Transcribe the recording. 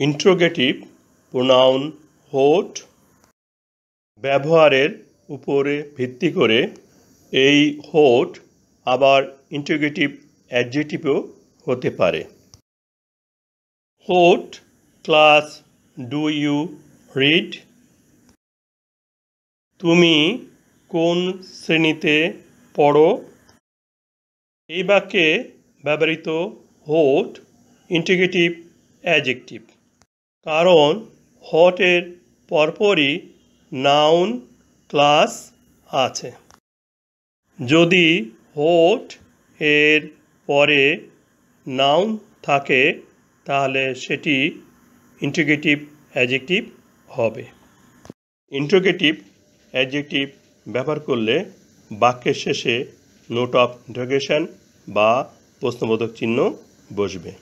Interrogative pronoun হোট ব্যবহারের উপরে ভিত্তি করে এই হোট আবার ইন্ট্রোগেটিভ অ্যাডজেক্টিভও হতে পারে। হোট ক্লাস ডু ইউ রিড? তুমি কোন শ্রেণীতে পড়ো? এই বাক্যে ব্যবহৃত হোট ইন্ট্রোগেটিভ অ্যাডজেক্টিভ, কারণ হোটের পরপরই নাউন ক্লাস আছে। যদি হোট এর পরে নাউন থাকে তাহলে সেটি ইন্ট্রোগেটিভ অ্যাডজেক্টিভ হবে। ইন্ট্রোগেটিভ অ্যাডজেক্টিভ ব্যবহার করলে বাক্যের শেষে নোট অফ ইন্টারোগেশন বা প্রশ্নবোধক চিহ্ন বসবে।